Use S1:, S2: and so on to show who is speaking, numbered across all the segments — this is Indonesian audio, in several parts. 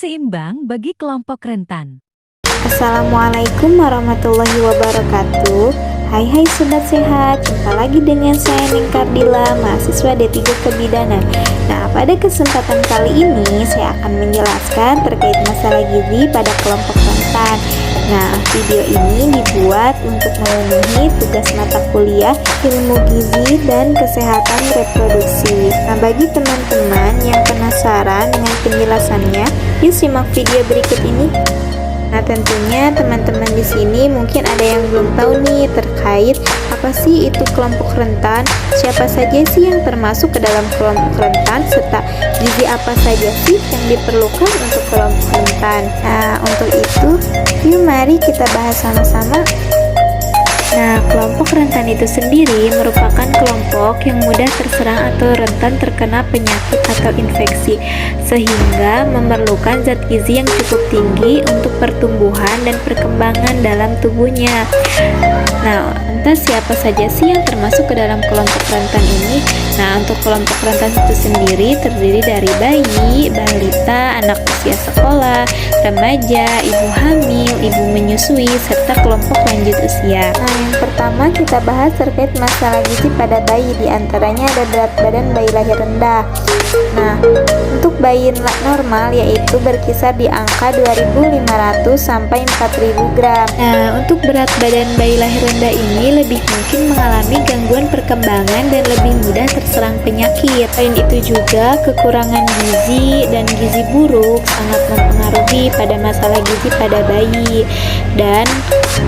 S1: seimbang bagi kelompok rentan.
S2: Assalamualaikum warahmatullahi wabarakatuh. Hai sobat sehat, jumpa lagi dengan saya Neng Kardila, mahasiswa D3 Kebidanan. Nah, pada kesempatan kali ini saya akan menjelaskan terkait masalah gizi pada kelompok rentan. Nah, video ini dibuat untuk memenuhi tugas mata kuliah ilmu gizi dan kesehatan reproduksi. Nah, bagi teman-teman yang penasaran dengan penjelasannya, yuk simak video berikut ini. Nah, tentunya teman-teman di sini mungkin ada yang belum tahu nih terkait apa sih itu kelompok rentan, siapa saja sih yang termasuk ke dalam kelompok rentan, serta gizi apa saja sih yang diperlukan untuk kelompok rentan. Nah, untuk itu, yuk mari kita bahas sama-sama. Nah, kelompok rentan itu sendiri merupakan kelompok yang mudah terserang atau rentan terkena penyakit atau infeksi, sehingga memerlukan zat gizi yang cukup tinggi untuk pertumbuhan dan perkembangan dalam tubuhnya. Nah, entah siapa saja sih yang termasuk ke dalam kelompok rentan ini? Nah, untuk kelompok rentan itu sendiri terdiri dari bayi, balita, anak usia sekolah, remaja, ibu hamil, ibu menyusui, serta kelompok lanjut usia. Nah, yang pertama kita bahas terkait masalah gizi pada bayi, diantaranya ada berat badan bayi lahir rendah. Nah, untuk bayi normal yaitu berkisar di angka 2.500 sampai 4.000 gram. Nah, untuk berat badan bayi lahir rendah ini lebih mungkin mengalami gangguan perkembangan dan lebih mudah terserang penyakit. Selain itu juga kekurangan gizi dan gizi buruk sangat mempengaruhi pada masalah gizi pada bayi, dan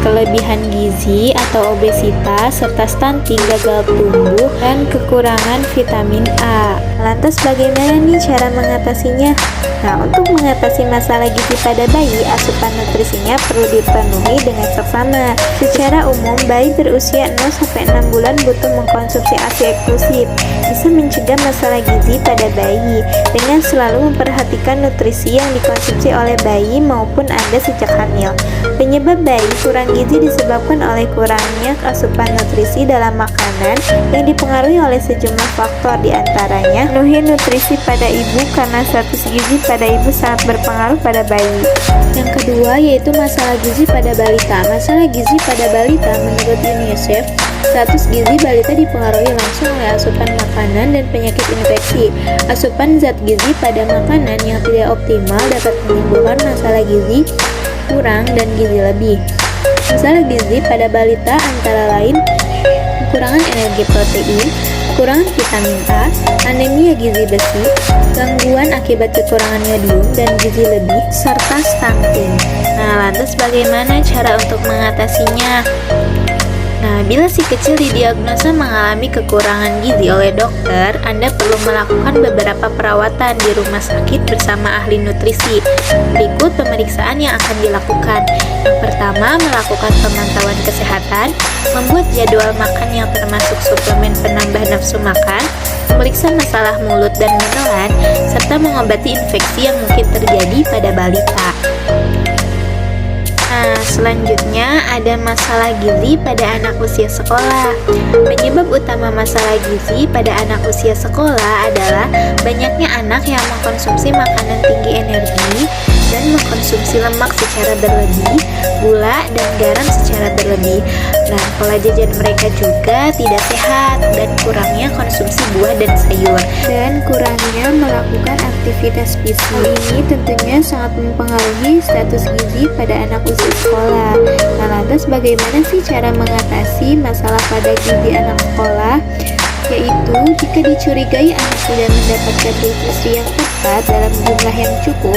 S2: kelebihan gizi atau obesitas serta stunting, gagal tumbuh, dan kekurangan vitamin A. Lantas bagaimana nih cara mengatasinya? Nah, untuk mengatasi masalah gizi pada bayi, asupan nutrisinya perlu dipenuhi dengan seksama. Secara umum, bayi berusia 0-6 bulan butuh mengkonsumsi ASI eksklusif. Bisa mencegah masalah gizi pada bayi dengan selalu memperhatikan nutrisi yang dikonsumsi oleh bayi maupun Anda sejak hamil. Penyebab bayi kurang gizi disebabkan oleh kurangnya asupan nutrisi dalam makanan yang dipengaruhi oleh sejumlah faktor, diantaranya penuhi nutrisi pada ibu karena status gizi pada ibu sangat berpengaruh pada bayi. Yang kedua yaitu masalah gizi pada balita. Masalah gizi pada balita menurut UNICEF, status gizi balita dipengaruhi langsung oleh asupan makanan dan penyakit infeksi. Asupan zat gizi pada makanan yang tidak optimal dapat menimbulkan masalah gizi kurang dan gizi lebih. Masalah gizi pada balita antara lain kekurangan energi protein, kekurangan vitamin A, anemia gizi besi, gangguan akibat kekurangan yodium dan gizi lebih, serta stunting. Nah, lantas bagaimana cara untuk mengatasinya? Nah, bila si kecil didiagnosa mengalami kekurangan gizi oleh dokter, Anda perlu melakukan beberapa perawatan di rumah sakit bersama ahli nutrisi. Berikut pemeriksaan yang akan dilakukan. Yang pertama, melakukan pemantauan kesehatan, membuat jadwal makan yang termasuk suplemen penambah nafsu makan, memeriksa masalah mulut dan menelan, serta mengobati infeksi yang mungkin terjadi pada balita. Nah, selanjutnya ada masalah gizi pada anak usia sekolah. Penyebab utama masalah gizi pada anak usia sekolah adalah banyaknya anak yang mengkonsumsi makanan tinggi energi dan mengkonsumsi lemak secara berlebih, gula dan garam secara berlebih. Nah, pola jajan mereka juga tidak sehat dan kurangnya konsumsi buah dan sayur, dan kurangnya melakukan aktivitas fisik. Ini tentunya sangat mempengaruhi status gizi pada anak usia sekolah. Nah, lantas bagaimana sih cara mengatasi masalah pada gizi anak sekolah? Yaitu jika dicurigai anak tidak mendapatkan nutrisi yang tepat dalam jumlah yang cukup,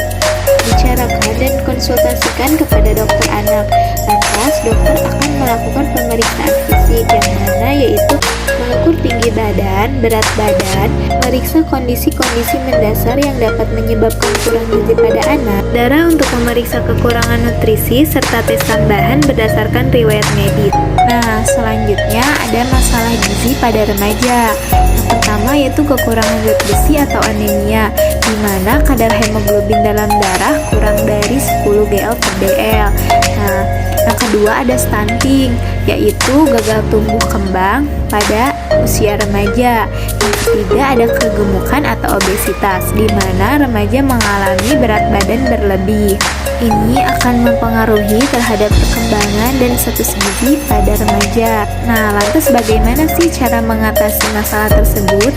S2: bicarakan dan konsultasikan kepada dokter anak. Lantas dokter akan melakukan pemeriksaan fisik yang mana yaitu mengukur tinggi badan, berat badan, meriksa kondisi-kondisi mendasar yang dapat menyebabkan kurang gizi pada anak, darah untuk memeriksa kekurangan nutrisi, serta tes tambahan berdasarkan riwayat medis. Nah, selanjutnya ada masalah gizi pada remaja. Yang pertama yaitu kekurangan zat besi atau anemia, di mana kadar hemoglobin dalam darah kurang dari 10 gl/dl. Nah, Yang kedua ada stunting, yaitu gagal tumbuh kembang pada usia remaja. Yang ketiga ada kegemukan atau obesitas, di mana remaja mengalami berat badan berlebih. Ini akan mempengaruhi terhadap perkembangan dan status gizi pada remaja. Nah, lantas bagaimana sih cara mengatasi masalah tersebut?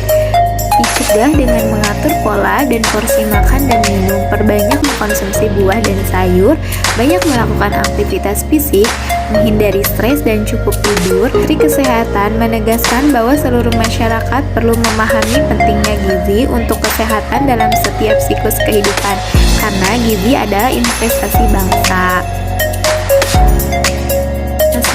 S2: Dicegah dengan mengatur pola dan porsi makan dan minum, perbanyak mengkonsumsi buah dan sayur, banyak melakukan aktivitas fisik, menghindari stres dan cukup tidur. Menteri Kesehatan menegaskan bahwa seluruh masyarakat perlu memahami pentingnya gizi untuk kesehatan dalam setiap siklus kehidupan, karena gizi adalah investasi bangsa.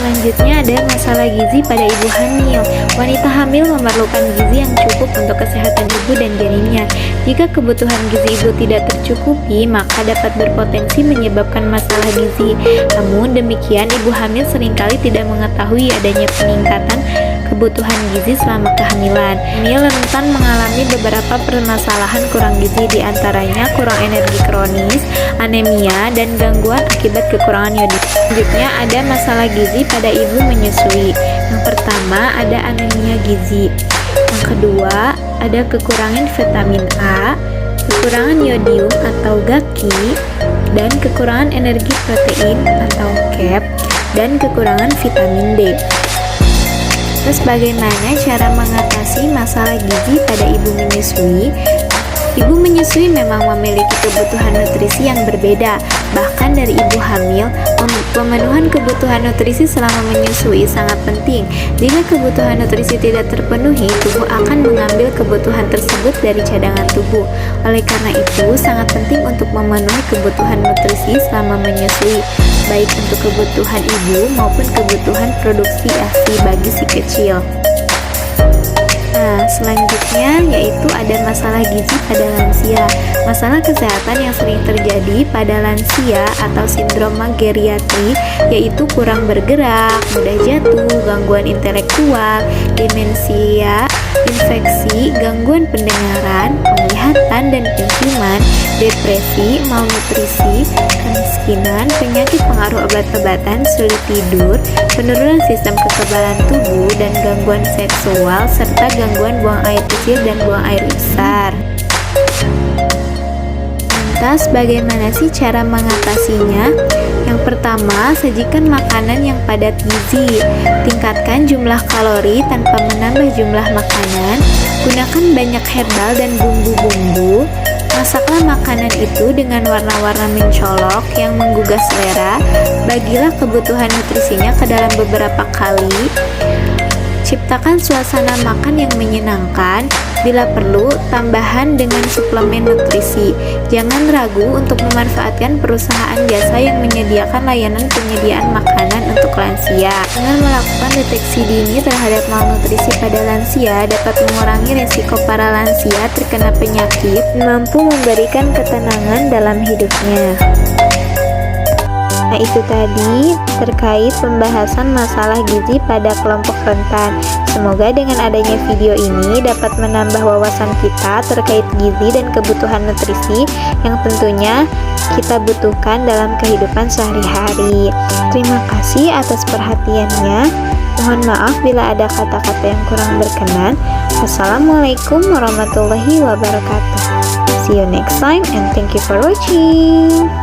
S2: Selanjutnya ada masalah gizi pada ibu hamil. Wanita hamil memerlukan gizi yang cukup untuk kesehatan ibu dan janinnya. Jika kebutuhan gizi ibu tidak tercukupi, maka dapat berpotensi menyebabkan masalah gizi. Namun demikian, ibu hamil seringkali tidak mengetahui adanya peningkatan kebutuhan gizi selama kehamilan. Hamil rentan mengalami beberapa permasalahan kurang gizi, diantaranya kurang energi kronis, anemia, dan gangguan akibat kekurangan iodin. Selanjutnya ada masalah gizi pada ibu menyusui. Yang pertama ada anemia gizi. Yang kedua ada kekurangan vitamin A, kekurangan yodium atau GAKI, dan kekurangan energi protein atau KEP, dan kekurangan vitamin D. Terus bagaimana cara mengatasi masalah gizi pada ibu menyusui? Ibu menyusui memang memiliki kebutuhan nutrisi yang berbeda. Bahkan dari ibu hamil, pemenuhan kebutuhan nutrisi selama menyusui sangat penting. Jika kebutuhan nutrisi tidak terpenuhi, tubuh akan mengambil kebutuhan tersebut dari cadangan tubuh. Oleh karena itu, sangat penting untuk memenuhi kebutuhan nutrisi selama menyusui, baik untuk kebutuhan ibu maupun kebutuhan produksi ASI bagi si kecil. Nah, selanjutnya yaitu ada masalah gizi pada lansia. Masalah kesehatan yang sering terjadi pada lansia atau sindrom geriatri yaitu kurang bergerak, mudah jatuh, gangguan intelektual, demensia, infeksi, gangguan pendengaran, penglihatan dan penciuman, depresi, malnutrisi, kemiskinan, penyakit pengaruh obat-obatan, sulit tidur, penurunan sistem kekebalan tubuh, dan gangguan seksual, serta gangguan buang air kecil dan buang air besar. Lantas, bagaimana sih cara mengatasinya? Yang pertama, sajikan makanan yang padat gizi. Tingkatkan jumlah kalori tanpa menambah jumlah makanan. Gunakan banyak herbal dan bumbu-bumbu. Masaklah makanan itu dengan warna-warna mencolok yang menggugah selera. Bagilah kebutuhan nutrisinya ke dalam beberapa kali. Ciptakan suasana makan yang menyenangkan. Bila perlu, tambahan dengan suplemen nutrisi. Jangan ragu untuk memanfaatkan perusahaan jasa yang menyediakan layanan penyediaan makanan untuk lansia. Dengan melakukan deteksi dini terhadap malnutrisi pada lansia dapat mengurangi resiko para lansia terkena penyakit dan mampu memberikan ketenangan dalam hidupnya. Nah, itu tadi terkait pembahasan masalah gizi pada kelompok rentan. Semoga dengan adanya video ini dapat menambah wawasan kita terkait gizi dan kebutuhan nutrisi yang tentunya kita butuhkan dalam kehidupan sehari-hari. Terima kasih atas perhatiannya. Mohon maaf bila ada kata-kata yang kurang berkenan. Wassalamualaikum warahmatullahi wabarakatuh. See you next time and thank you for watching.